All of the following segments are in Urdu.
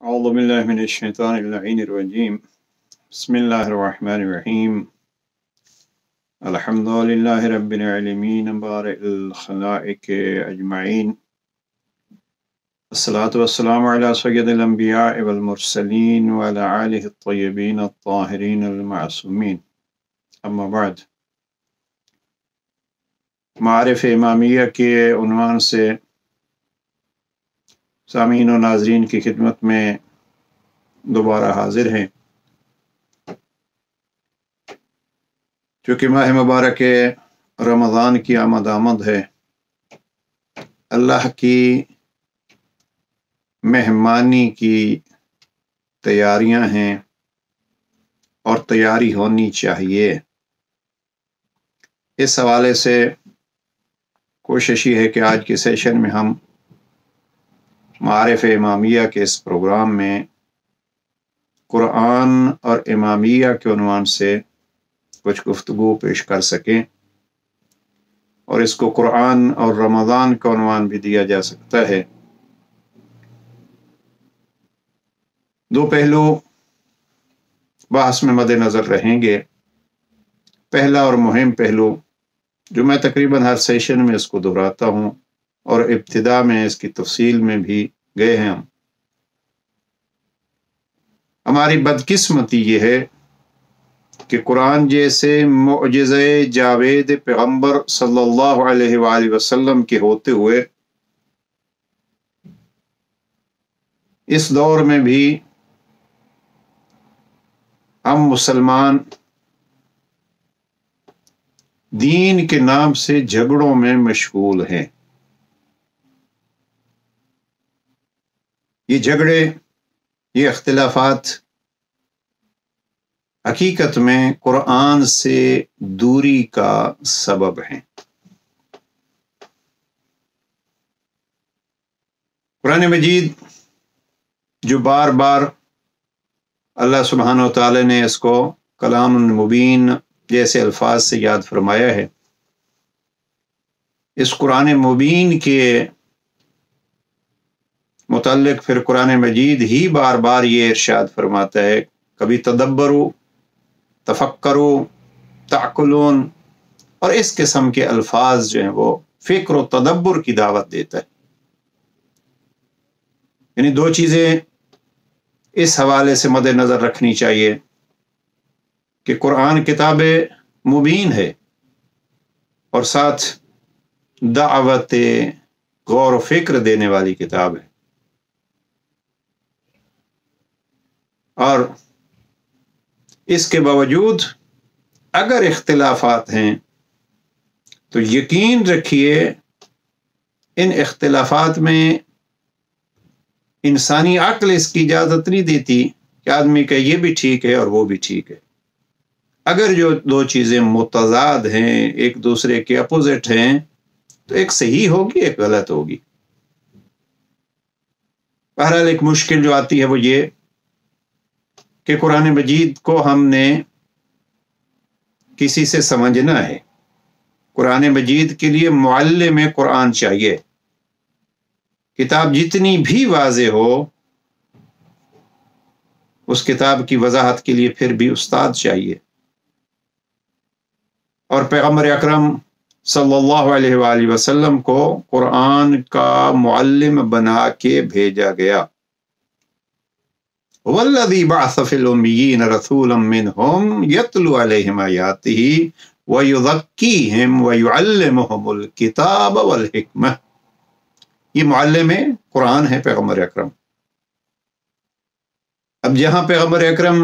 أعوذ بالله من الشيطان اللعين الرجيم بسم الله الرحمن الرحيم الحمد لله رب العالمين بارئ الخلائق أجمعين الصلاة والسلام على سيد الأنبياء والمرسلين وعلى آله الطيبين الطاهرين المعصومين أما بعد معارف امامیہ کے عنوان سے سامعین و ناظرین کی خدمت میں دوبارہ حاضر ہیں۔ چونکہ ماہ مبارک رمضان کی آمد ہے، اللہ کی مہمانی کی تیاریاں ہیں اور تیاری ہونی چاہیے۔ اس حوالے سے کوشش یہ ہے کہ آج کے سیشن میں ہم معارف امامیہ کے اس پروگرام میں قرآن اور امامیہ کے عنوان سے کچھ گفتگو پیش کر سکیں، اور اس کو قرآن اور رمضان کا عنوان بھی دیا جا سکتا ہے۔ دو پہلو بحث میں مد نظر رہیں گے۔ پہلا اور مہم پہلو جو میں تقریباً ہر سیشن میں اس کو دہراتا ہوں اور ابتدا میں اس کی تفصیل میں بھی گئے ہیں، ہماری بدقسمتی یہ ہے کہ قرآن جیسے معجزہ جاوید پیغمبر صلی اللہ علیہ وآلہ وسلم کے ہوتے ہوئے اس دور میں بھی ہم مسلمان دین کے نام سے جھگڑوں میں مشغول ہیں۔ یہ جھگڑے، یہ اختلافات حقیقت میں قرآن سے دوری کا سبب ہیں۔ قرآن مجید جو بار بار اللہ سبحانہ و تعالی نے اس کو کلام مبین جیسے الفاظ سے یاد فرمایا ہے، اس قرآن مبین کے متعلق پھر قرآن مجید ہی بار بار یہ ارشاد فرماتا ہے، کبھی تدبرو، تفکرو، تعقلون، اور اس قسم کے الفاظ جو ہیں وہ فکر و تدبر کی دعوت دیتا ہے۔ یعنی دو چیزیں اس حوالے سے مد نظر رکھنی چاہیے کہ قرآن کتاب مبین ہے اور ساتھ دعوت غور و فکر دینے والی کتاب ہے، اور اس کے باوجود اگر اختلافات ہیں تو یقین رکھیے ان اختلافات میں انسانی عقل اس کی اجازت نہیں دیتی کہ آدمی کہ یہ بھی ٹھیک ہے اور وہ بھی ٹھیک ہے۔ اگر جو دو چیزیں متضاد ہیں، ایک دوسرے کے اپوزٹ ہیں، تو ایک صحیح ہوگی ایک غلط ہوگی۔ بہرحال ایک مشکل جو آتی ہے وہ یہ کہ قرآن مجید کو ہم نے کسی سے سمجھنا ہے۔ قرآن مجید کے لیے معلم قرآن چاہیے۔ کتاب جتنی بھی واضح ہو، اس کتاب کی وضاحت کے لیے پھر بھی استاد چاہیے، اور پیغمبر اکرم صلی اللہ علیہ وآلہ وسلم کو قرآن کا معلم بنا کے بھیجا گیا۔ والذی بعث فی الامیین رسولا منہم یتلو علیہم آیاتہ ویزکیہم ویعلمہم الکتاب والحکمہ۔ یہ معلم قرآن ہے پیغمبر اکرم۔ اب جہاں پیغمبر اکرم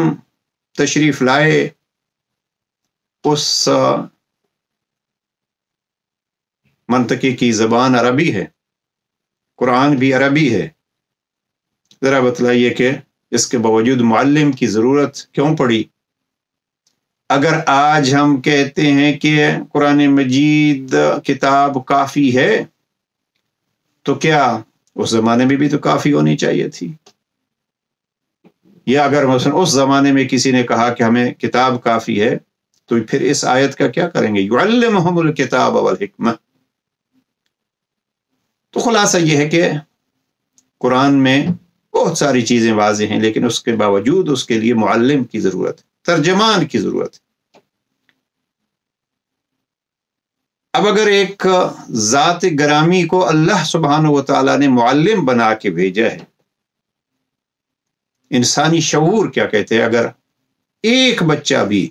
تشریف لائے اس منطقے کی زبان عربی ہے، قرآن بھی عربی ہے، ذرا بتلائیے کہ اس کے باوجود معلم کی ضرورت کیوں پڑی؟ اگر آج ہم کہتے ہیں کہ قرآن مجید کتاب کافی ہے، تو کیا اس زمانے میں بھی تو کافی ہونی چاہیے تھی؟ یا اگر مثلا اس زمانے میں کسی نے کہا کہ ہمیں کتاب کافی ہے، تو پھر اس آیت کا کیا کریں گے؟ یعلمہم الکتاب والحکمہ۔ تو خلاصہ یہ ہے کہ قرآن میں بہت ساری چیزیں واضح ہیں، لیکن اس کے باوجود اس کے لیے معلم کی ضرورت ہے، ترجمان کی ضرورت ہے۔ اب اگر ایک ذات گرامی کو اللہ سبحانہ و تعالیٰ نے معلم بنا کے بھیجا ہے، انسانی شعور کیا کہتے ہیں؟ اگر ایک بچہ بھی،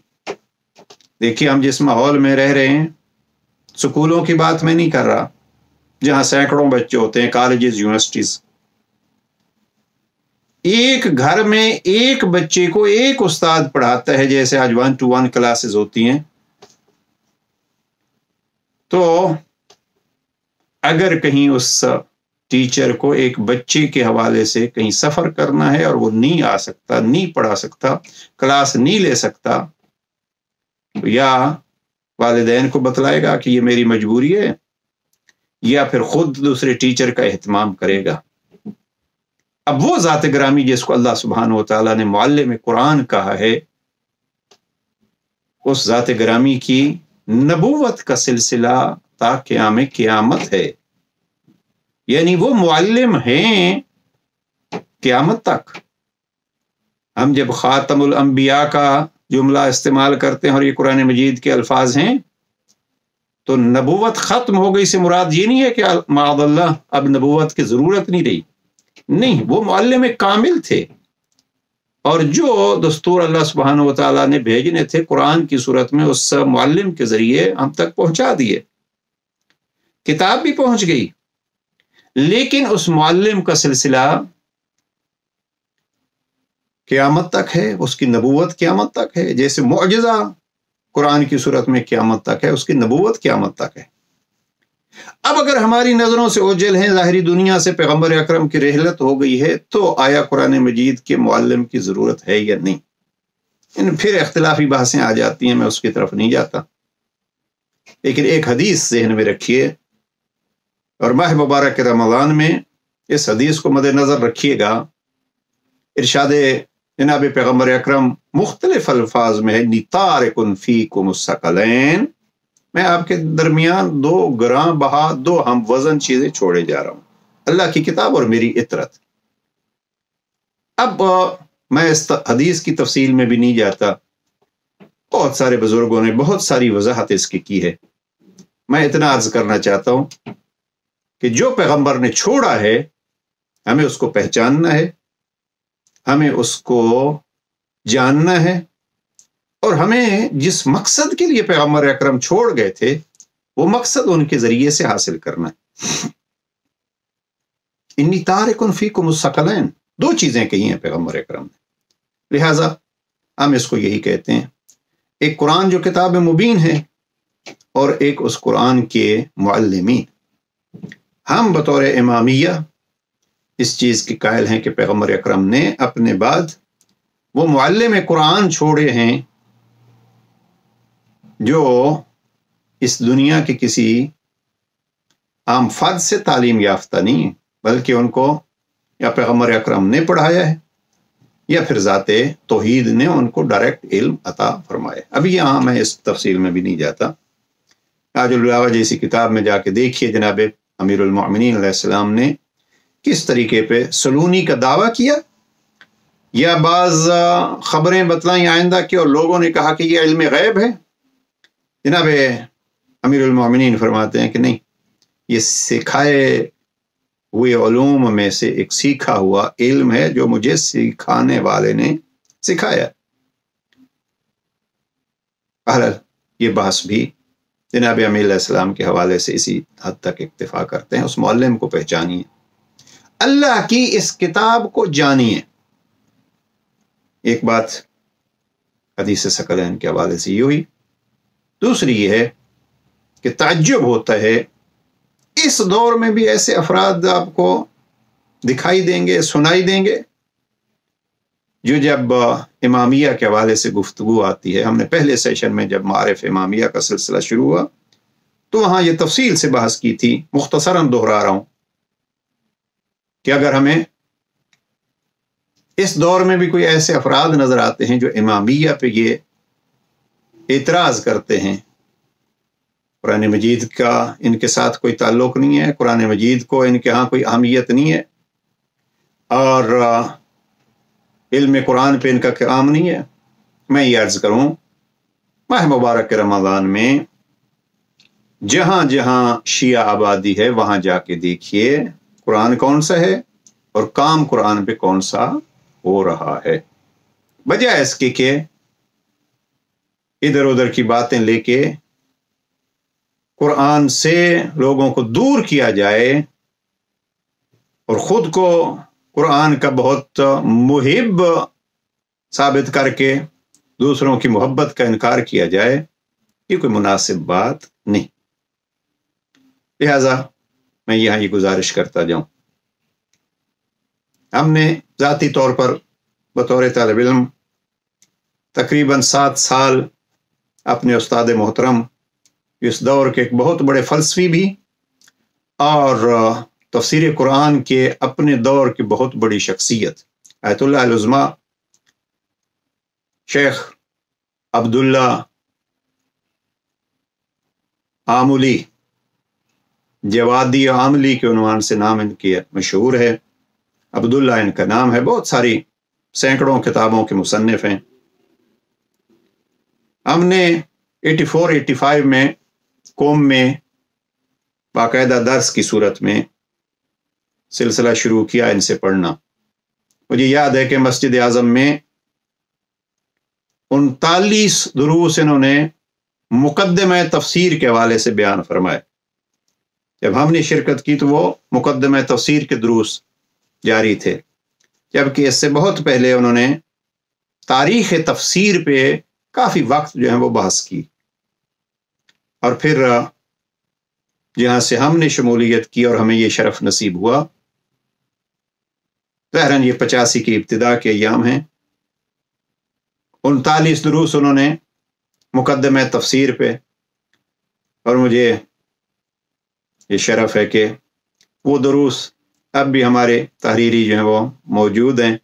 دیکھیے ہم جس ماحول میں رہ رہے ہیں، سکولوں کی بات میں نہیں کر رہا جہاں سینکڑوں بچے ہوتے ہیں، کالجز، یونیورسٹیز، ایک گھر میں ایک بچے کو ایک استاد پڑھاتا ہے، جیسے آج 1-to-1 کلاسز ہوتی ہیں، تو اگر کہیں اس ٹیچر کو ایک بچے کے حوالے سے کہیں سفر کرنا ہے اور وہ نہیں آ سکتا، نہیں پڑھا سکتا، کلاس نہیں لے سکتا، یا والدین کو بتلائے گا کہ یہ میری مجبوری ہے، یا پھر خود دوسرے ٹیچر کا اہتمام کرے گا۔ اب وہ ذات گرامی جس کو اللہ سبحانہ و تعالیٰ نے معلم قرآن کہا ہے، اس ذات گرامی کی نبوت کا سلسلہ تا قیام قیامت ہے، یعنی وہ معلم ہیں قیامت تک۔ ہم جب خاتم الانبیاء کا جملہ استعمال کرتے ہیں اور یہ قرآن مجید کے الفاظ ہیں، تو نبوت ختم ہو گئی سے مراد یہ نہیں ہے کہ معاذ اللہ اب نبوت کی ضرورت نہیں رہی، نہیں، وہ معلم کامل تھے، اور جو دستور اللہ سبحانہ و تعالیٰ نے بھیجنے تھے قرآن کی صورت میں، اس معلم کے ذریعے ہم تک پہنچا دیے، کتاب بھی پہنچ گئی، لیکن اس معلم کا سلسلہ قیامت تک ہے، اس کی نبوت قیامت تک ہے، جیسے معجزہ قرآن کی صورت میں قیامت تک ہے، اس کی نبوت قیامت تک ہے۔ اب اگر ہماری نظروں سے اوجھل ہیں، ظاہری دنیا سے پیغمبر اکرم کی رحلت ہو گئی ہے، تو آیا قرآن مجید کے معلم کی ضرورت ہے یا نہیں؟ پھر اختلافی بحثیں آ جاتی ہیں، میں اس کی طرف نہیں جاتا، لیکن ایک حدیث ذہن میں رکھیے، اور ماہ مبارک رمضان میں اس حدیث کو مد نظر رکھیے گا۔ ارشاد جناب پیغمبر اکرم مختلف الفاظ میں ہے، نِطَارِكٌ فِيكُمُ الثَّقَلَيْنِ، میں آپ کے درمیان 2 گراں بہا، 2 ہم وزن چیزیں چھوڑے جا رہا ہوں، اللہ کی کتاب اور میری اطرت۔ اب میں اس حدیث کی تفصیل میں بھی نہیں جاتا، بہت سارے بزرگوں نے بہت ساری وضاحت اس کی ہے، میں اتنا عرض کرنا چاہتا ہوں کہ جو پیغمبر نے چھوڑا ہے ہمیں اس کو پہچاننا ہے، ہمیں اس کو جاننا ہے، اور ہمیں جس مقصد کے لیے پیغمبر اکرم چھوڑ گئے تھے وہ مقصد ان کے ذریعے سے حاصل کرنا ہے۔ انی تارکن فیکم الثقلین، 2 چیزیں کہی ہیں پیغمبر اکرم نے، لہٰذا ہم اس کو یہی کہتے ہیں، ایک قرآن جو کتاب مبین ہے، اور ایک اس قرآن کے معلمین۔ ہم بطور امامیہ اس چیز کی قائل ہیں کہ پیغمبر اکرم نے اپنے بعد وہ معلم قرآن چھوڑے ہیں جو اس دنیا کے کسی عام فرد سے تعلیم یافتہ نہیں ہے، بلکہ ان کو یا پیغمبر اکرم نے پڑھایا ہے، یا پھر ذات توحید نے ان کو ڈائریکٹ علم عطا فرمایا۔ ابھی یہاں میں اس تفصیل میں بھی نہیں جاتا، تاج البلاغہ جیسی کتاب میں جا کے دیکھیے جناب امیر المؤمنین علیہ السلام نے کس طریقے پہ سلونی کا دعویٰ کیا، یا بعض خبریں بتلائیں آئندہ کی اور لوگوں نے کہا کہ یہ علم غیب ہے۔ جناب امیر المؤمنین فرماتے ہیں کہ نہیں، یہ سکھائے ہوئے علوم میں سے ایک سیکھا ہوا علم ہے جو مجھے سکھانے والے نے سکھایا۔ بہرحال یہ بحث بھی جناب امیر علیہ السلام کے حوالے سے اسی حد تک اکتفا کرتے ہیں۔ اس معلم کو پہچانیے، اللہ کی اس کتاب کو جانیے۔ ایک بات حدیث ثقلین کے حوالے سے یہ ہوئی، دوسری یہ ہے کہ تعجب ہوتا ہے اس دور میں بھی ایسے افراد آپ کو دکھائی دیں گے، سنائی دیں گے، جو جب امامیہ کے حوالے سے گفتگو آتی ہے، ہم نے پہلے سیشن میں جب معارف امامیہ کا سلسلہ شروع ہوا تو وہاں یہ تفصیل سے بحث کی تھی، مختصراً دہرا رہا ہوں کہ اگر ہمیں اس دور میں بھی کوئی ایسے افراد نظر آتے ہیں جو امامیہ پہ یہ اعتراض کرتے ہیں، قرآن مجید کا ان کے ساتھ کوئی تعلق نہیں ہے، قرآن مجید کو ان کے ہاں کوئی اہمیت نہیں ہے، اور علم قرآن پہ ان کا کام نہیں ہے۔ میں یہ عرض کروں، ماہ مبارک رمضان میں جہاں جہاں شیعہ آبادی ہے وہاں جا کے دیکھیے قرآن کون سا ہے اور کام قرآن پہ کون سا ہو رہا ہے، بجائے اس کے کہ ادھر ادھر کی باتیں لے کے قرآن سے لوگوں کو دور کیا جائے اور خود کو قرآن کا بہت محب ثابت کر کے دوسروں کی محبت کا انکار کیا جائے، یہ کوئی مناسب بات نہیں۔ لہذا میں یہاں یہ گزارش کرتا جاؤں، ہم نے ذاتی طور پر بطور طالب علم تقریباً 7 سال اپنے استاد محترم اس دور کے ایک بہت بڑے فلسفی بھی اور تفسیر قرآن کے اپنے دور کی بہت بڑی شخصیت آیت اللہ العظمیٰ شیخ عبداللہ عاملی، جوادی عاملی کے عنوان سے نام ان کے مشہور ہے، عبداللہ ان کا نام ہے، بہت ساری سینکڑوں کتابوں کے مصنف ہیں۔ ہم نے 84-85 میں قوم میں باقاعدہ درس کی صورت میں سلسلہ شروع کیا ان سے پڑھنا۔ مجھے یاد ہے کہ مسجد اعظم میں 39 دروس انہوں نے مقدمہ تفسیر کے حوالے سے بیان فرمائے۔ جب ہم نے شرکت کی تو وہ مقدمہ تفسیر کے دروس جاری تھے، جبکہ اس سے بہت پہلے انہوں نے تاریخ تفسیر پہ کافی وقت جو ہے وہ بحث کی، اور پھر جہاں سے ہم نے شمولیت کی اور ہمیں یہ شرف نصیب ہوا، ظاہراً یہ 85 کی ابتدا کے ایام ہیں، 39 دروس انہوں نے مقدمہ تفسیر پہ، اور مجھے یہ شرف ہے کہ وہ دروس اب بھی ہمارے تحریری جو ہیں وہ موجود ہیں،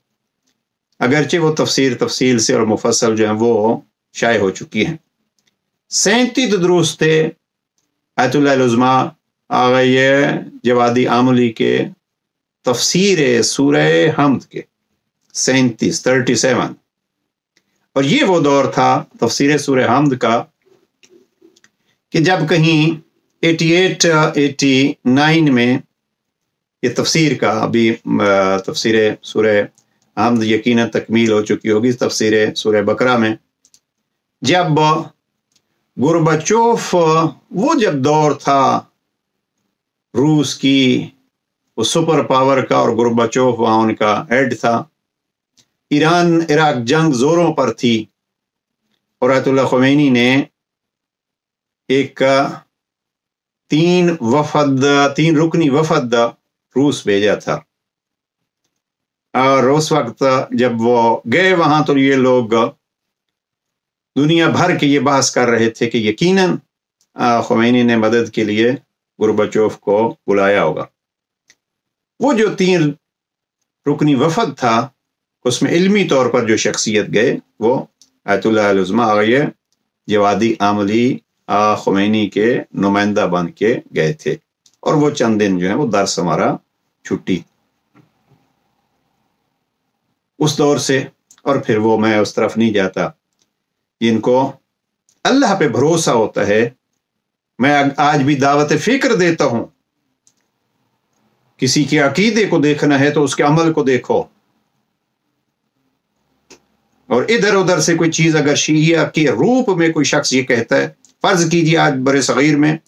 اگرچہ وہ تفصیل سے اور مفصل جو ہیں وہ شائع ہو چکی ہیں۔ 37 دروس تھے آیت اللہ العظمیٰ آغا جوادی عاملی کے تفسیر سورہ حمد کے، 37 اور یہ وہ دور تھا تفسیر سورہ حمد کا کہ جب کہیں 88-89 میں یہ تفسیر کا، ابھی تفسیر سورہ حمد یقیناً تکمیل ہو چکی ہوگی، تفسیر سورہ بقرہ میں جب گورباچوف، وہ جب دور تھا روس کی وہ سپر پاور کا اور گورباچوف وہاں ان کا ہیڈ تھا، ایران عراق جنگ زوروں پر تھی اور آیت اللہ خمینی نے ایک 3 رکنی وفد روس بھیجا تھا، اور اس وقت جب وہ گئے وہاں تو یہ لوگ دنیا بھر کے یہ بحث کر رہے تھے کہ یقیناً خمینی نے مدد کے لیے گورباچوف کو بلایا ہوگا۔ وہ جو 3 رکنی وفد تھا اس میں علمی طور پر جو شخصیت گئے وہ آیت اللہ العظمیٰ آغا جوادی عاملی خمینی کے نمائندہ بن کے گئے تھے، اور وہ چند دن جو ہے وہ درس ہمارا چھٹی اس دور سے، اور پھر وہ میں اس طرف نہیں جاتا جن کو اللہ پہ بھروسہ ہوتا ہے۔ میں آج بھی دعوت فکر دیتا ہوں، کسی کے عقیدے کو دیکھنا ہے تو اس کے عمل کو دیکھو، اور ادھر ادھر سے کوئی چیز اگر شیعہ کے روپ میں کوئی شخص یہ کہتا ہے، فرض کیجیے آج بر صغیر میں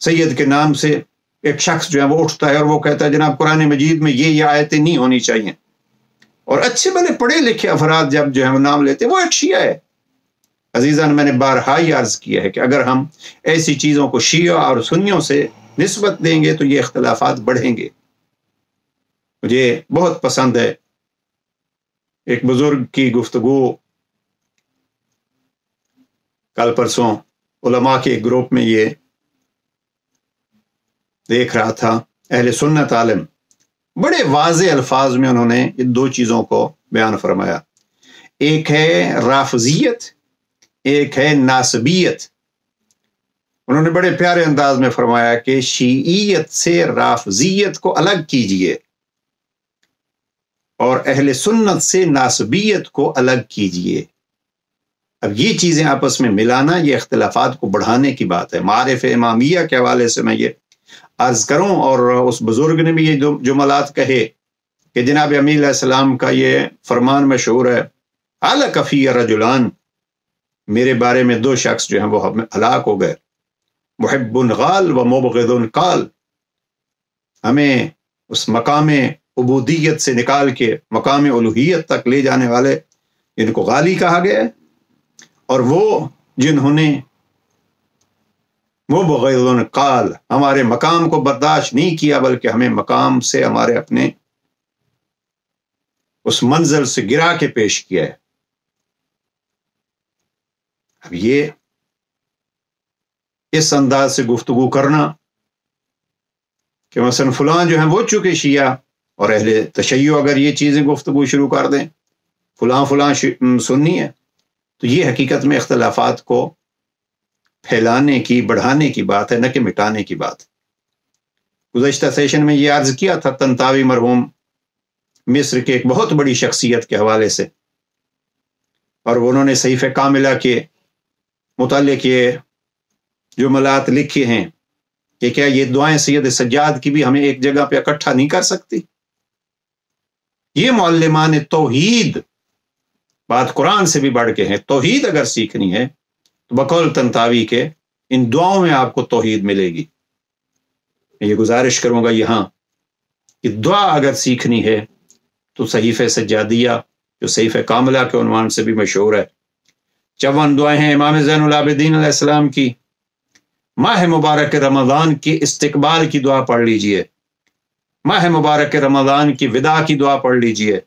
سید کے نام سے ایک شخص جو ہے وہ اٹھتا ہے اور وہ کہتا ہے جناب قرآن مجید میں یہ آیتیں نہیں ہونی چاہیے، اور اچھے بھلے پڑھے لکھے افراد جب جو ہے وہ نام لیتے، وہ ایک شیعہ ہے۔ عزیزان، میں نے بارہا یہ عرض کیا ہے کہ اگر ہم ایسی چیزوں کو شیعہ اور سنیوں سے نسبت دیں گے تو یہ اختلافات بڑھیں گے۔ مجھے بہت پسند ہے ایک بزرگ کی گفتگو، کل پرسوں علماء کے ایک گروپ میں یہ دیکھ رہا تھا، اہل سنت عالم بڑے واضح الفاظ میں انہوں نے ان 2 چیزوں کو بیان فرمایا، ایک ہے رافضیت، ایک ہے ناسبیت۔ انہوں نے بڑے پیارے انداز میں فرمایا کہ شیعیت سے رافضیت کو الگ کیجئے، اور اہل سنت سے ناسبیت کو الگ کیجئے۔ اب یہ چیزیں آپس میں ملانا، یہ اختلافات کو بڑھانے کی بات ہے۔ معارف امامیہ کے حوالے سے میں یہ عرض کروں، اور اس بزرگ نے بھی یہ جملات کہے کہ جناب امین علیہ السلام کا یہ فرمان مشہور ہے، ہلاک فی رجلان، میرے بارے میں دو شخص جو ہیں وہ ہلاک ہو گئے، محب غال و مبغض قال، ہمیں اس مقام عبودیت سے نکال کے مقام الوہیت تک لے جانے والے جن کو غالی کہا گیا ہے، اور وہ جنہوں نے مبغض قال، ہمارے مقام کو برداشت نہیں کیا بلکہ ہمیں مقام سے ہمارے اپنے اس منزل سے گرا کے پیش کیا ہے۔ اب یہ اس انداز سے گفتگو کرنا کہ مثلا فلاں جو ہیں وہ چکے شیعہ، اور اہل تشیع اگر یہ چیزیں گفتگو شروع کر دیں فلاں سنی ہے، تو یہ حقیقت میں اختلافات کو پھیلانے کی، بڑھانے کی بات ہے، نہ کہ مٹانے کی بات۔ گزشتہ سیشن میں یہ عرض کیا تھا طنطاوی مرحوم مصر کے ایک بہت بڑی شخصیت کے حوالے سے، اور انہوں نے صحیفہ کاملہ کے متعلق یہ جملات لکھے ہیں کہ کیا یہ دعائیں سید سجاد کی بھی ہمیں ایک جگہ پہ اکٹھا نہیں کر سکتی؟ یہ معلمان توحید بات قرآن سے بھی بڑھ کے ہیں، توحید اگر سیکھنی ہے تو بقول طنطاوی کے ان دعاؤں میں آپ کو توحید ملے گی۔ میں یہ گزارش کروں گا یہاں کہ دعا اگر سیکھنی ہے تو صحیفہ سجادیہ جو صحیفہ کاملہ کے عنوان سے بھی مشہور ہے، 54 دعائیں ہیں امام زین العابدین علیہ السلام کی۔ ماہ مبارک رمضان کی استقبال کی دعا پڑھ لیجئے، ماہ مبارک رمضان کی وداع کی دعا پڑھ لیجئے،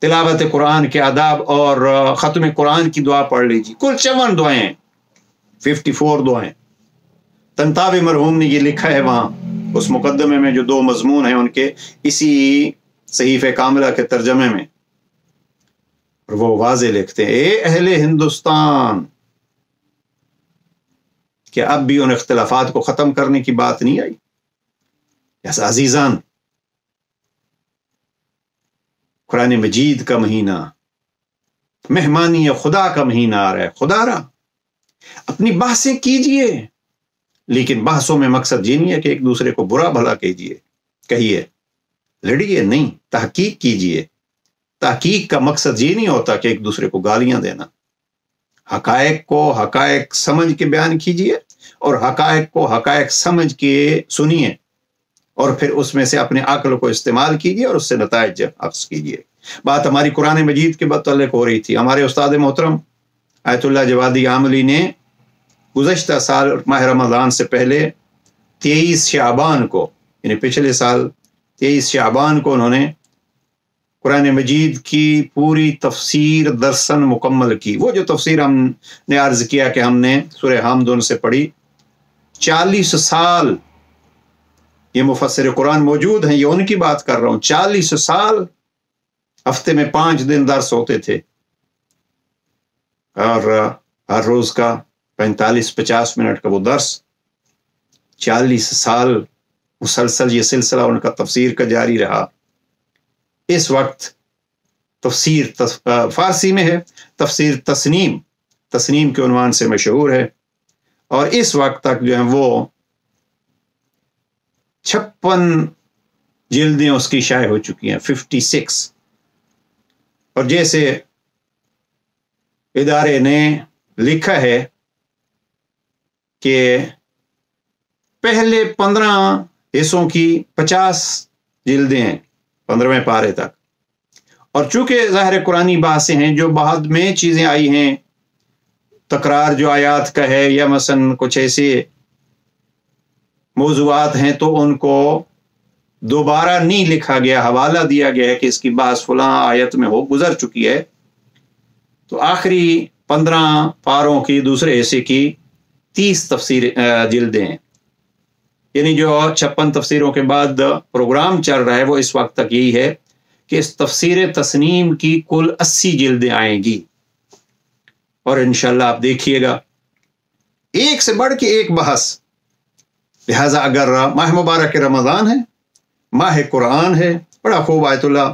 تلاوت قرآن کے آداب اور ختم قرآن کی دعا پڑھ لیجئے۔ کل 54 دعائیں ہیں، 54 دعائیں۔ طنطاوی مرحوم نے یہ لکھا ہے وہاں اس مقدمے میں جو 2 مضمون ہیں ان کے، اسی صحیفہ کاملہ کے ترجمے میں، اور وہ واضح لکھتے ہیں، اے اہل ہندوستان، کہ اب بھی ان اختلافات کو ختم کرنے کی بات نہیں آئی؟ یس عزیزان، قرآن مجید کا مہینہ، مہمانی خدا کا مہینہ آ رہا ہے، خدا رہا، اپنی بحثیں کیجئے، لیکن بحثوں میں مقصد یہ نہیں ہے کہ ایک دوسرے کو برا بھلا کہیے، لڑیے نہیں، تحقیق کیجئے۔ تحقیق کا مقصد یہ نہیں ہوتا کہ ایک دوسرے کو گالیاں دینا، حقائق کو حقائق سمجھ کے بیان کیجئے، اور حقائق کو حقائق سمجھ کے سنیے، اور پھر اس میں سے اپنے عقل کو استعمال کیجئے اور اس سے نتائج اخذ کیجئے۔ بات ہماری قرآن مجید کے متعلق ہو رہی تھی۔ ہمارے استاد محترم آیت اللہ جوادی عاملی نے گزشتہ سال ماہ رمضان سے پہلے 23 شعبان کو، یعنی پچھلے سال 23 شعبان کو انہوں نے قرآن مجید کی پوری تفسیر درسن مکمل کی۔ وہ جو تفسیر ہم نے عرض کیا کہ ہم نے سورہ حمد سے پڑھی، 40 سال یہ مفسر قرآن موجود ہیں، یہ ان کی بات کر رہا ہوں، 40 سال ہفتے میں 5 دن درس ہوتے تھے، اور ہر روز کا 45-50 منٹ کا وہ درس، 40 سال مسلسل یہ سلسلہ ان کا تفسیر کا جاری رہا۔ اس وقت تفسیر فارسی میں ہے، تفسیر تسنیم کے عنوان سے مشہور ہے، اور اس وقت تک جو ہیں وہ 56 جلدیں اس کی شائع ہو چکی ہیں، 56۔ اور جیسے ادارے نے لکھا ہے کہ پہلے 15 حصوں کی 50 جلدیں ہیں 15ویں پارے تک، اور چونکہ ظاہر قرآنی بحثیں ہیں، جو بعد میں چیزیں آئی ہیں، تکرار جو آیات کا ہے یا مثلا کچھ ایسے موضوعات ہیں، تو ان کو دوبارہ نہیں لکھا گیا، حوالہ دیا گیا ہے کہ اس کی بحث فلاں آیت میں گزر چکی ہے۔ تو آخری 15 پاروں کی دوسرے حصے کی 30 جلدیں ہیں، یعنی جو 56 تفسیروں کے بعد پروگرام چل رہا ہے وہ اس وقت تک یہی ہے کہ اس تفسیر تسنیم کی کل 80 جلدیں آئیں گی، اور انشاءاللہ آپ دیکھیے گا ایک سے بڑھ کے ایک بحث۔ لہٰذا اگر ماہ مبارک رمضان ہے، ماہ قرآن ہے، بڑا خوب آیت اللہ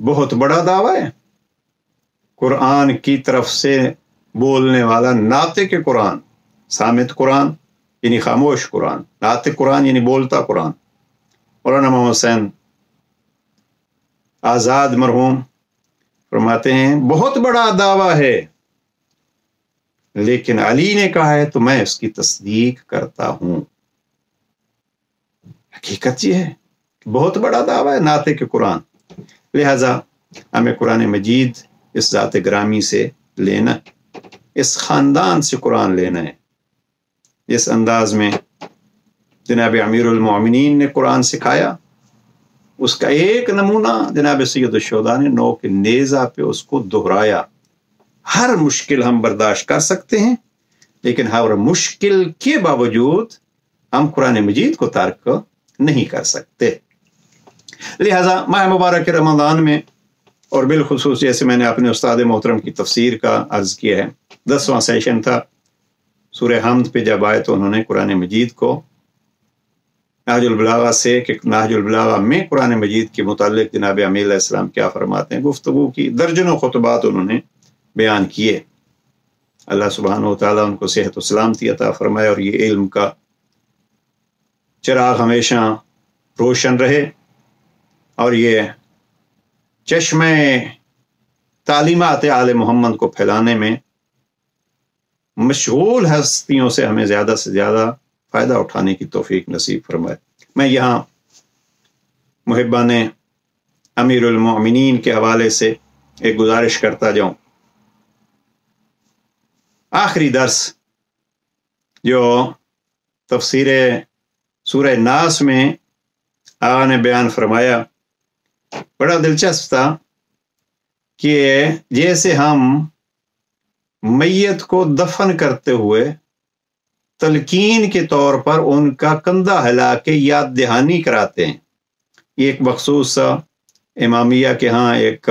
بہت بڑا دعویٰ ہے۔ قرآن کی طرف سے بولنے والا ناطق قرآن، صامت قرآن یعنی خاموش قرآن، ناطق قرآن یعنی بولتا قرآن، مولانا محمد حسین آزاد مرحوم فرماتے ہیں بہت بڑا دعویٰ ہے، لیکن علی نے کہا ہے تو میں اس کی تصدیق کرتا ہوں۔ حقیقت یہ ہے کہ بہت بڑا دعویٰ ہے ناطق قرآن، لہذا ہمیں قرآن مجید اس ذات گرامی سے لینا، اس خاندان سے قرآن لینا ہے۔ جس انداز میں جناب امیر المومنین نے قرآن سکھایا، اس کا ایک نمونہ جناب سید الشہداء نے نوک نیزہ پہ اس کو دہرایا۔ ہر مشکل ہم برداشت کر سکتے ہیں، لیکن ہر مشکل کے باوجود ہم قرآن مجید کو ترک نہیں کر سکتے۔ لہذا ماہ مبارک رمضان میں، اور بالخصوص جیسے میں نے اپنے استاد محترم کی تفسیر کا عرض کیا ہے، 10واں سیشن تھا، سورہ حمد پہ جب آئے تو انہوں نے قرآن مجید کو نہج البلاغہ سے، کہ نہج البلاغہ میں قرآن مجید کے متعلق جناب امیر علیہ السلام کیا فرماتے ہیں، گفتگو کی، درجنوں خطبات انہوں نے بیان کیے۔ اللہ سبحانہ و تعالیٰ ان کو صحت و سلامتی عطا فرمائے، اور یہ علم کا چراغ ہمیشہ روشن رہے، اور یہ چشمہ تعلیمات آل محمد کو پھیلانے میں مشغول ہستیوں سے ہمیں زیادہ سے زیادہ فائدہ اٹھانے کی توفیق نصیب فرمائے۔ میں یہاں محبان امیر المومنین کے حوالے سے ایک گزارش کرتا جاؤں۔ آخری درس جو تفسیر سورہ ناس میں آقا نے بیان فرمایا بڑا دلچسپ تھا، کہ جیسے ہم میت کو دفن کرتے ہوئے تلقین کے طور پر ان کا کندھا ہلا کے یاد دہانی کراتے ہیں، یہ ایک مخصوص امامیہ کے ہاں ایک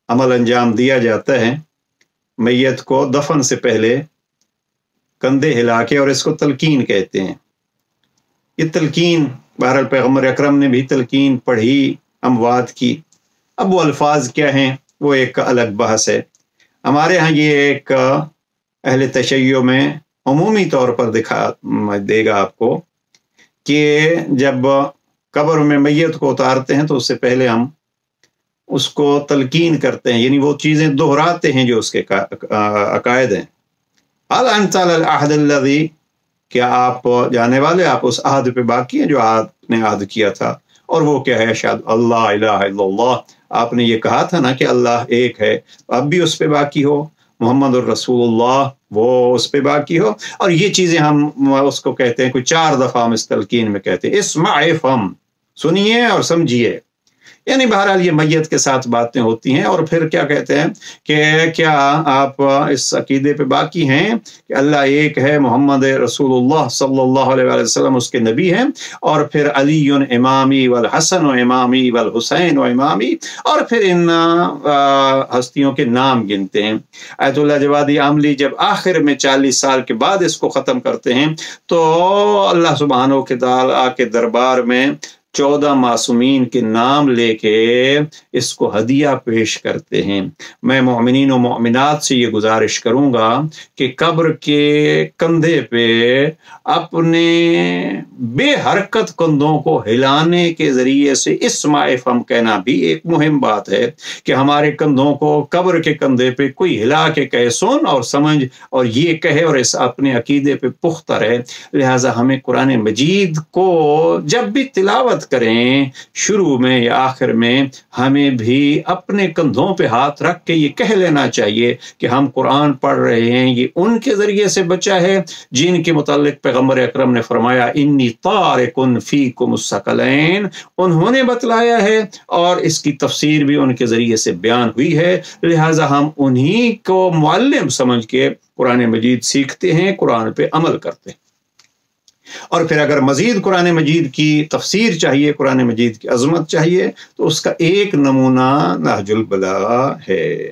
عمل انجام دیا جاتا ہے، میت کو دفن سے پہلے کندھے ہلا کے، اور اس کو تلقین کہتے ہیں۔ یہ تلقین بہرحال پیغمبر اکرم نے بھی تلقین پڑھی اموات کی، اب وہ الفاظ کیا ہیں وہ ایک الگ بحث ہے۔ ہمارے ہاں یہ ایک اہل تشیع میں عمومی طور پر دکھا دے گا آپ کو، کہ جب قبر میں میت کو اتارتے ہیں تو اس سے پہلے ہم اس کو تلقین کرتے ہیں، یعنی وہ چیزیں دہراتے ہیں جو اس کے عقائد ہیں۔ الانت علی العہد الذی، کیا آپ جانے والے، آپ اس عہد پہ باقی ہیں جو آپ نے عہد کیا تھا، اور وہ کیا ہے، اشہد اللہ الہ الا اللہ، آپ نے یہ کہا تھا نا کہ اللہ ایک ہے، اب بھی اس پہ باقی ہو، محمد الرسول اللہ وہ اس پہ باقی ہو۔ اور یہ چیزیں ہم اس کو کہتے ہیں، کوئی 4 دفعہ ہم اس تلقین میں کہتے ہیں، اسمع فم، سنیے اور سمجھیے، یعنی بہرحال یہ میت کے ساتھ باتیں ہوتی ہیں۔ اور پھر کیا کہتے ہیں کہ کیا آپ اس عقیدے پہ باقی ہیں کہ اللہ ایک ہے، محمد رسول اللہ صلی اللہ علیہ وآلہ وسلم اس کے نبی ہیں، اور پھر علی امامی والحسن و امامی والحسین و امامی، اور پھر ان ہستیوں کے نام گنتے ہیں۔ آیت اللہ جوادی عاملی جب آخر میں 40 سال کے بعد اس کو ختم کرتے ہیں تو اللہ سبحانہ و تعالیٰ کے دربار میں 14 معصومین کے نام لے کے اس کو ہدیہ پیش کرتے ہیں۔ میں مومنین و مومنات سے یہ گزارش کروں گا کہ قبر کے کندھے پہ اپنے بے حرکت کندھوں کو ہلانے کے ذریعے سے اسمع فم کہنا بھی ایک مہم بات ہے، کہ ہمارے کندھوں کو قبر کے کندھے پہ کوئی ہلا کے کہے سن اور سمجھ، اور یہ کہے اور اس اپنے عقیدے پہ پختہ رہے۔ لہٰذا ہمیں قرآن مجید کو جب بھی تلاوت کریں، شروع میں یا آخر میں، ہمیں بھی اپنے کندھوں پہ ہاتھ رکھ کے یہ کہہ لینا چاہیے کہ ہم قرآن پڑھ رہے ہیں، یہ ان کے ذریعے سے بچا ہے جن کے متعلق پیغمبر اکرم نے فرمایا انی تارک فیکم الثقلین، انہوں نے بتلایا ہے، اور اس کی تفسیر بھی ان کے ذریعے سے بیان ہوئی ہے۔ لہٰذا ہم انہی کو معلم سمجھ کے قرآن مجید سیکھتے ہیں، قرآن پہ عمل کرتے ہیں۔ اور پھر اگر مزید قرآن مجید کی تفسیر چاہیے، قرآن مجید کی عظمت چاہیے، تو اس کا ایک نمونہ نہج البلاغہ ہے۔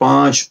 5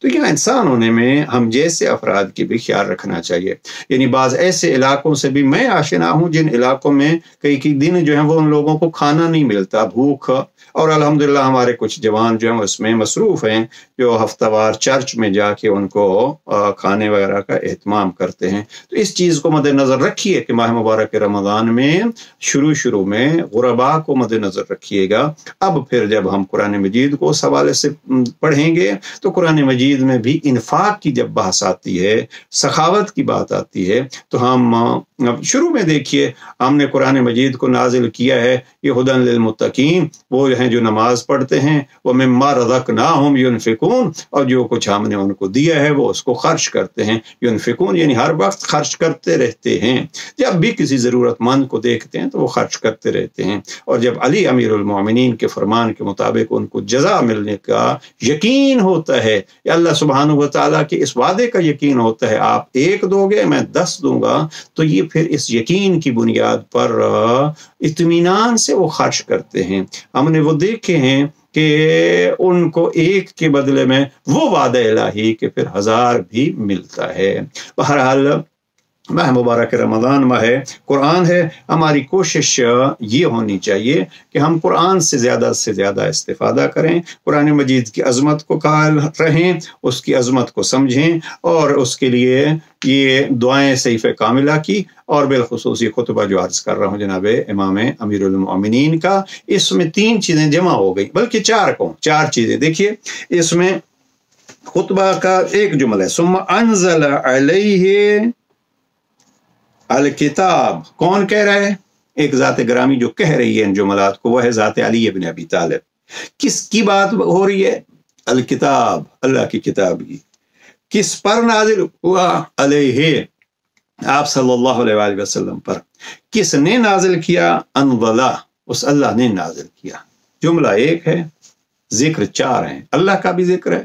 تو یہاں انسان ہونے میں ہم جیسے افراد کی بھی خیال رکھنا چاہیے. یعنی بعض ایسے علاقوں سے بھی میں آشنا ہوں جن علاقوں میں کئی دن جو ہیں وہ ان لوگوں کو کھانا نہیں ملتا، بھوک، اور الحمدللہ ہمارے کچھ جوان جو ہیں اس میں مصروف ہیں، جو ہفتہ وار چرچ میں جا کے ان کو کھانے وغیرہ کا اہتمام کرتے ہیں. تو اس چیز کو مد نظر رکھیے کہ ماہ مبارک رمضان میں شروع میں غرباء کو مد نظر رکھیے گا. اب پھر جب ہم قرآن مجید کو اس حوالے سے پڑھیں گے تو قرآن مجید میں بھی انفاق کی جب بحث آتی ہے، سخاوت کی بات آتی ہے، تو ہم شروع میں دیکھیے ہم نے قرآن مجید کو نازل کیا ہے یہ ہدی للمتقین، وہ ہیں جو نماز پڑھتے ہیں، وہ مما رزقناہم ينفقون، اور جو کچھ ہم نے ان کو دیا ہے وہ اس کو خرچ کرتے ہیں. ينفقون یعنی ہر وقت خرچ کرتے رہتے ہیں، جب بھی کسی ضرورت مند کو دیکھتے ہیں تو وہ خرچ کرتے رہتے ہیں. اور جب علی امیر المومنین کے فرمان کے مطابق ان کو جزا ملنے کا یقین ہوتا ہے، یا اللہ سبحانہ و تعالیٰ کے اس وعدے کا یقین ہوتا ہے آپ 1 دو گے میں 10 دوں گا، تو یہ پھر اس یقین کی بنیاد پر اطمینان سے وہ خرچ کرتے ہیں. ہم نے وہ دیکھے ہیں کہ ان کو 1 کے بدلے میں وہ وعدہ الہی کہ پھر 1000 بھی ملتا ہے. بہرحال ماہ مبارک رمضان ماہ قرآن ہے، ہماری کوشش یہ ہونی چاہیے کہ ہم قرآن سے زیادہ استفادہ کریں، قرآن مجید کی عظمت کو قائل رہیں، اس کی عظمت کو سمجھیں، اور اس کے لیے یہ دعائیں صحیفہ کاملہ کی اور بالخصوص یہ خطبہ جو عرض کر رہا ہوں جناب امام امیر المومنین کا، اس میں 3 چیزیں جمع ہو گئی، بلکہ 4 چیزیں. دیکھیے اس میں خطبہ کا ایک جملہ ہے ثم انزل علیہ الکتاب. کون کہہ رہا ہے؟ ایک ذات گرامی جو کہہ رہی ہے ان جملات کو، وہ ہے ذات علی بن ابی طالب. کس کی بات ہو رہی ہے؟ الکتاب، اللہ کی کتاب کی. کس پر نازل ہوا؟ علیہ، آپ صلی اللہ علیہ وآلہ وسلم پر. کس نے نازل کیا؟ انزلہ، اس اللہ نے نازل کیا. جملہ ایک ہے، ذکر 4 ہیں. اللہ کا بھی ذکر ہے،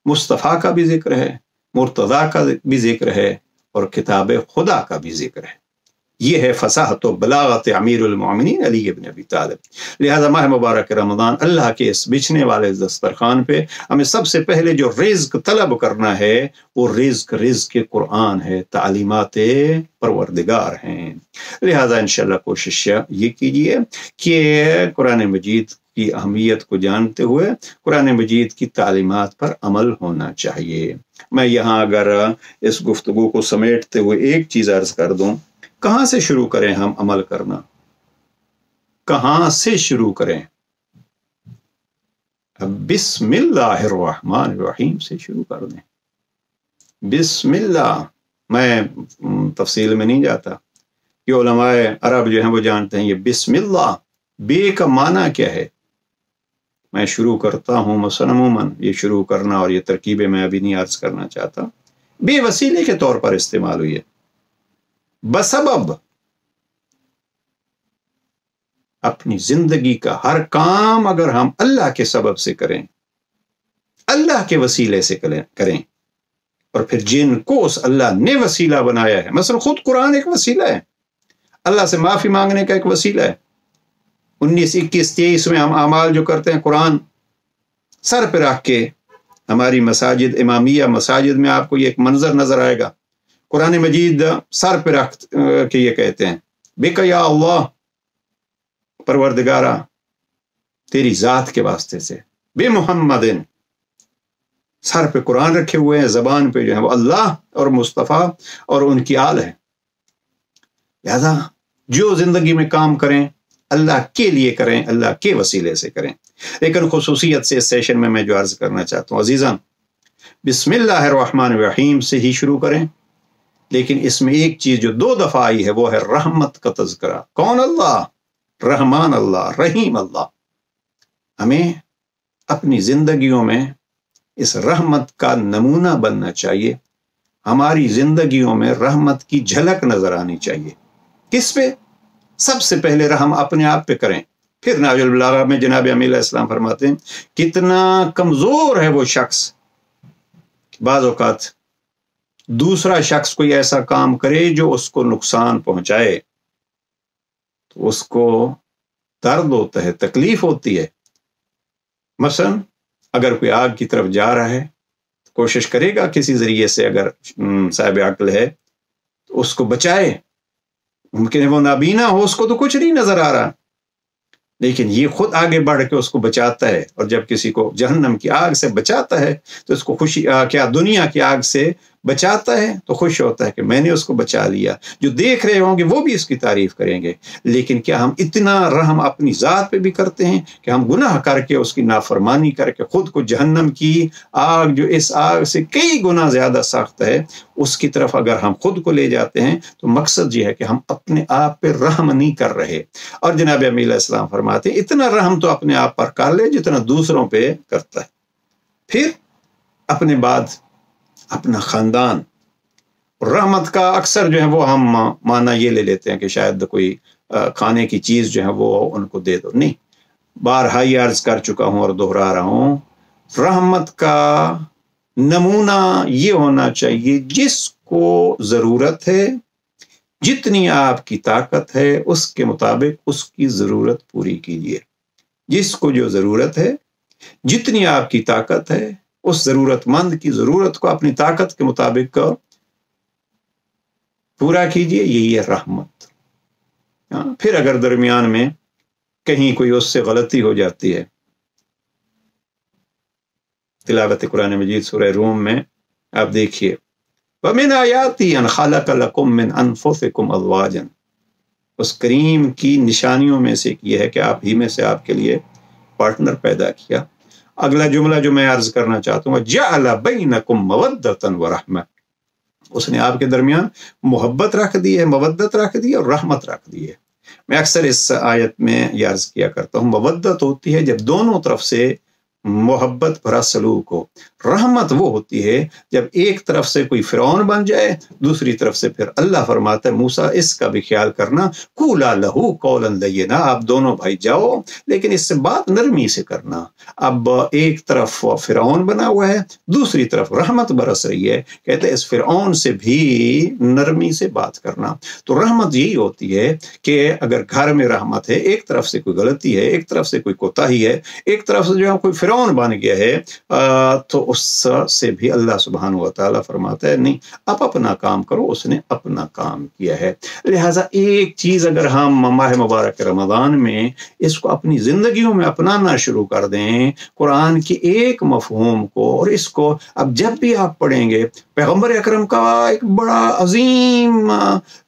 مصطفیٰ کا بھی ذکر ہے، مرتضیٰ کا بھی ذکر ہے، اور کتاب خدا کا بھی ذکر ہے. یہ ہے فصاحت و بلاغت امیر المومنین علی بن ابی طالب. لہذا ماہ مبارک رمضان اللہ کے اس بچھنے والے دسترخوان پہ ہمیں سب سے پہلے جو رزق طلب کرنا ہے وہ رزق قرآن ہے، تعلیمات پروردگار ہیں. لہذا انشاءاللہ کوشش یہ کیجیے کہ قرآن مجید کی اہمیت کو جانتے ہوئے قرآن مجید کی تعلیمات پر عمل ہونا چاہیے. میں یہاں اگر اس گفتگو کو سمیٹتے ہوئے ایک چیز عرض کر دوں، کہاں سے شروع کریں ہم عمل کرنا؟ کہاں سے شروع کریں؟ اب بسم اللہ الرحمن الرحیم سے شروع کر دیں. بسم اللہ. میں تفصیل میں نہیں جاتا، یہ علماء عرب جو ہیں وہ جانتے ہیں یہ بسم اللہ بے کا معنی کیا ہے. میں شروع کرتا ہوں مثلا عموماً یہ شروع کرنا اور یہ ترکیبیں میں ابھی نہیں عرض کرنا چاہتا، بے وسیلے کے طور پر استعمال ہوئی ہے. بسبب اپنی زندگی کا ہر کام اگر ہم اللہ کے سبب سے کریں، اللہ کے وسیلے سے کریں، اور پھر جن کو اس اللہ نے وسیلہ بنایا ہے، مثلا خود قرآن ایک وسیلہ ہے، اللہ سے معافی مانگنے کا ایک وسیلہ ہے. 19، 21، 23 میں ہم اعمال جو کرتے ہیں قرآن سر پہ رکھ کے، ہماری مساجد امامیہ مساجد میں آپ کو یہ ایک منظر نظر آئے گا، قرآن مجید سر پہ رکھ کے یہ کہتے ہیں بک یا اللہ، پروردگارہ تیری ذات کے واسطے سے، بے محمد، سر پہ قرآن رکھے ہوئے ہیں، زبان پہ جو ہے وہ اللہ اور مصطفیٰ اور ان کی آل ہے. لہذا جو زندگی میں کام کریں اللہ کے لیے کریں، اللہ کے وسیلے سے کریں. لیکن خصوصیت سے اس سیشن میں جو عرض کرنا چاہتا ہوں عزیزان، بسم اللہ الرحمن الرحیم سے ہی شروع کریں. لیکن اس میں ایک چیز جو 2 دفعہ آئی ہے وہ ہے رحمت کا تذکرہ. کون؟ اللہ، رحمان اللہ، رحیم اللہ. ہمیں اپنی زندگیوں میں اس رحمت کا نمونہ بننا چاہیے. ہماری زندگیوں میں رحمت کی جھلک نظر آنی چاہیے. کس پہ؟ سب سے پہلے رحم اپنے آپ پہ کریں. پھر نہج البلاغہ میں جناب امیر علیہ السلام فرماتے ہیں کتنا کمزور ہے وہ شخص، بعض اوقات دوسرا شخص کوئی ایسا کام کرے جو اس کو نقصان پہنچائے تو اس کو درد ہوتا ہے، تکلیف ہوتی ہے. مثلا اگر کوئی آگ کی طرف جا رہا ہے کوشش کرے گا کسی ذریعے سے، اگر صاحب عقل ہے تو اس کو بچائے. ممکن ہے وہ نابینا ہو، اس کو تو کچھ نہیں نظر آ رہا، لیکن یہ خود آگے بڑھ کے اس کو بچاتا ہے. اور جب کسی کو جہنم کی آگ سے بچاتا ہے تو اس کو خوشی، کیا دنیا کی آگ سے بچاتا ہے تو خوش ہوتا ہے کہ میں نے اس کو بچا لیا. جو دیکھ رہے ہوں گے وہ بھی اس کی تعریف کریں گے. لیکن کیا ہم اتنا رحم اپنی ذات پہ بھی کرتے ہیں کہ ہم گناہ کر کے، اس کی نافرمانی کر کے خود کو جہنم کی آگ، جو اس آگ سے کئی گنا زیادہ سخت ہے، اس کی طرف اگر ہم خود کو لے جاتے ہیں تو مقصد یہ ہے کہ ہم اپنے آپ پہ رحم نہیں کر رہے. اور جناب امین علیہ السلام فرماتے ہیں اتنا رحم تو اپنے آپ پر کر لے جتنا دوسروں پہ کرتا ہے، پھر اپنے بعد اپنا خاندان. رحمت کا اکثر جو ہے وہ ہم معنی یہ لے لیتے ہیں کہ شاید کوئی کھانے کی چیز جو ہے وہ ان کو دے دو. نہیں، بارہا ہی عرض کر چکا ہوں اور دہرا رہا ہوں، رحمت کا نمونہ یہ ہونا چاہیے جس کو ضرورت ہے، جتنی آپ کی طاقت ہے اس کے مطابق اس کی ضرورت پوری کیجیے. جس کو جو ضرورت ہے، جتنی آپ کی طاقت ہے، اس ضرورت مند کی ضرورت کو اپنی طاقت کے مطابق پورا کیجیے. یہی ہے رحمت. پھر اگر درمیان میں کہیں کوئی اس سے غلطی ہو جاتی ہے، تلاوت قرآن مجید سورہ روم میں آپ دیکھیے، وَمِنْ آيَاتِهِ أَنْ خَلَقَ لَكُم مِّنْ أَنفُسِكُمْ أَزْوَاجًا. اس کریم کی نشانیوں میں سے یہ ہے کہ آپ ہی میں سے آپ کے لیے پارٹنر پیدا کیا. اگلا جملہ جو میں عرض کرنا چاہتا ہوں، جَعَلَ بَيْنَكُمْ مَوَدَّةً وَرَحْمَةً. اس نے آپ کے درمیان محبت رکھ دی ہے، مودت رکھ دی ہے اور رحمت رکھ دی ہے. میں اکثر اس آیت میں یہ عرض کیا کرتا ہوں، مودت ہوتی ہے جب دونوں طرف سے محبت بھرا سلوک ہو. رحمت وہ ہوتی ہے جب ایک طرف سے کوئی فرعون بن جائے، دوسری طرف سے پھر اللہ فرماتا ہے موسیٰ اس کا بھی خیال کرنا، قولا لہو قولا لینا. آپ دونوں بھائی جاؤ لیکن اس سے بات نرمی سے کرنا. اب ایک طرف فرعون بنا ہوا ہے، دوسری طرف رحمت برس رہی ہے، کہتے ہیں اس فرعون سے بھی نرمی سے بات کرنا. تو رحمت یہی ہوتی ہے کہ اگر گھر میں رحمت ہے، ایک طرف سے کوئی غلطی ہے، ایک طرف سے کوئی کوتاہی ہے، ایک طرف سے جو ہے کوئی فرعون بن گیا ہے، تو اس سے بھی اللہ سبحانہ و تعالیٰ فرماتا ہے نہیں، آپ اپنا کام کرو، اس نے اپنا کام کیا ہے. لہٰذا ایک چیز اگر ہم ماہ مبارک رمضان میں اس کو اپنی زندگیوں میں اپنانا شروع کر دیں، قرآن کی ایک مفہوم کو، اور اس کو اب جب بھی آپ پڑھیں گے، پیغمبر اکرم کا ایک بڑا عظیم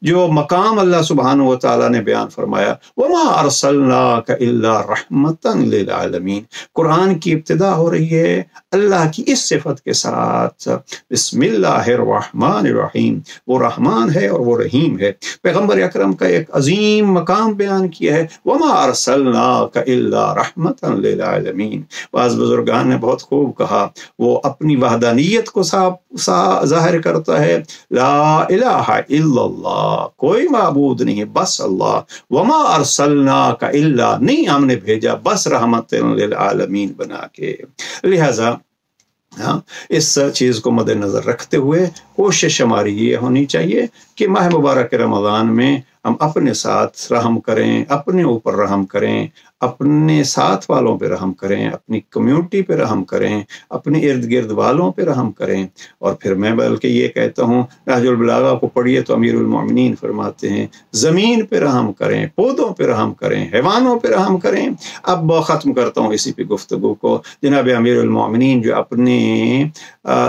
جو مقام اللہ سبحانہ و تعالیٰ نے بیان فرمایا، وَمَا أَرْسَلْنَاكَ إِلَّا رَحْمَةً لِلْعَالَمِينَ. قرآن کی ابتدا ہو رہی ہے اللہ کی اس صفت کے ساتھ، بسم اللہ الرحمن الرحیم. وہ رحمان ہے اور وہ رحیم ہے. پیغمبر اکرم کا ایک عظیم مقام بیان کیا ہے، وَمَا أَرْسَلْنَاكَ إِلَّا رَحْمَةً لِلْعَالَمِينَ. بعض بزرگان نے بہت خوب کہا، وہ اپنی وحدانیت کو ظاہر کرتا ہے، لا الہ الا اللہ، کوئی معبود نہیں بس اللہ. وما ارسلناک الا، نہیں ہم نے بھیجا بس رحمت للعالمین بنا کے. لہذا اس چیز کو مد نظر رکھتے ہوئے کوشش ہماری یہ ہونی چاہیے کہ ماہ مبارک رمضان میں ہم اپنے ساتھ رحم کریں، اپنے اوپر رحم کریں، اپنے ساتھ والوں پہ رحم کریں، اپنی کمیونٹی پہ رحم کریں، اپنے ارد گرد والوں پہ رحم کریں. اور پھر میں بلکہ یہ کہتا ہوں، نہج البلاغہ کو پڑھیے تو امیر المومنین فرماتے ہیں زمین پہ رحم کریں، پودوں پہ رحم کریں، حیوانوں پہ رحم کریں. اب ختم کرتا ہوں اسی پہ گفتگو کو. جناب امیر المومنین جو اپنے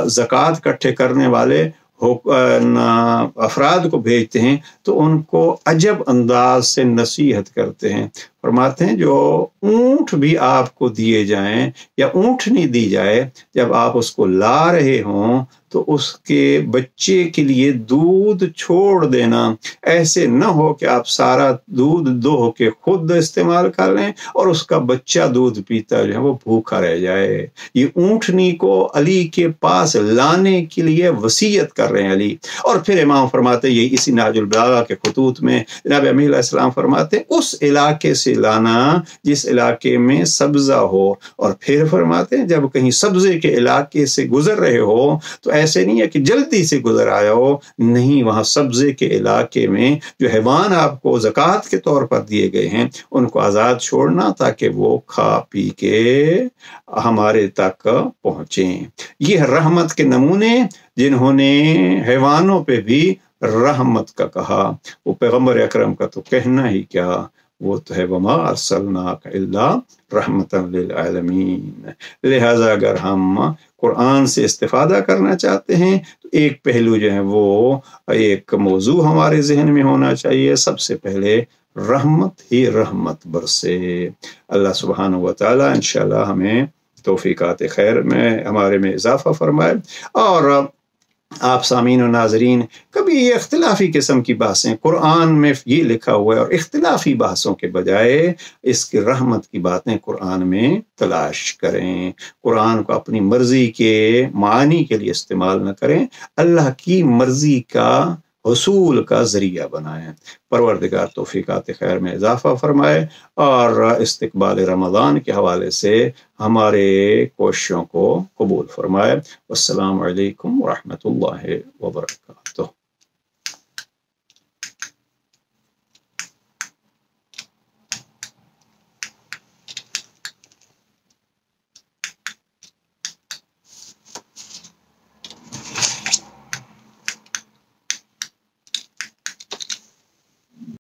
زکوٰۃ اکٹھے کرنے والے افراد کو بھیجتے ہیں تو ان کو عجب انداز سے نصیحت کرتے ہیں. فرماتے ہیں جو اونٹ بھی آپ کو دیے جائیں یا اونٹنی دی جائے، جب آپ اس کو لا رہے ہوں تو اس کے بچے کے لیے دودھ چھوڑ دینا. ایسے نہ ہو کہ آپ سارا دودھ دو کے خود استعمال کر لیں اور اس کا بچہ دودھ پیتا جو ہے وہ بھوکا رہ جائے. یہ اونٹنی کو علی کے پاس لانے کے لیے وصیت کر رہے ہیں علی. اور پھر امام فرماتے ہیں، یہ اسی نہج البلاغہ کے خطوط میں جناب امیر علیہ السلام فرماتے ہیں، اس علاقے سے ایسے لانا جس علاقے میں سبزہ ہو، اور پھر فرماتے ہیں جب کہیں سبزے کے علاقے سے گزر رہے ہو تو ایسے نہیں ہے کہ جلدی سے گزر آیا ہو، نہیں، وہاں سبزے کے علاقے میں جو حیوان آپ کو زکوٰۃ کے طور پر دیے گئے ہیں ان کو آزاد چھوڑنا تاکہ وہ کھا پی کے ہمارے تک پہنچیں۔ یہ رحمت کے نمونے جنہوں نے حیوانوں پہ بھی رحمت کا کہا، وہ پیغمبر اکرم کا تو کہنا ہی کیا، وہ تو ہے وما ارسلناک الا رحمتا للعالمین۔ لہذا اگر ہم قرآن سے استفادہ کرنا چاہتے ہیں تو ایک پہلو جو ہے وہ ایک موضوع ہمارے ذہن میں ہونا چاہیے، سب سے پہلے رحمت ہی رحمت برسے۔ اللہ سبحانہ و تعالی انشاءاللہ ہمیں توفیقات خیر میں ہمارے میں اضافہ فرمائے۔ اور آپ سامعین و ناظرین، کبھی یہ اختلافی قسم کی بحثیں قرآن میں یہ لکھا ہوا ہے، اور اختلافی بحثوں کے بجائے اس کی رحمت کی باتیں قرآن میں تلاش کریں، قرآن کو اپنی مرضی کے معانی کے لیے استعمال نہ کریں، اللہ کی مرضی کا حصول کا ذریعہ بنائیں۔ پروردگار توفیقات خیر میں اضافہ فرمائے اور استقبال رمضان کے حوالے سے ہمارے کوششوں کو قبول فرمائے۔ والسلام علیکم ورحمۃ اللہ وبرکاتہ۔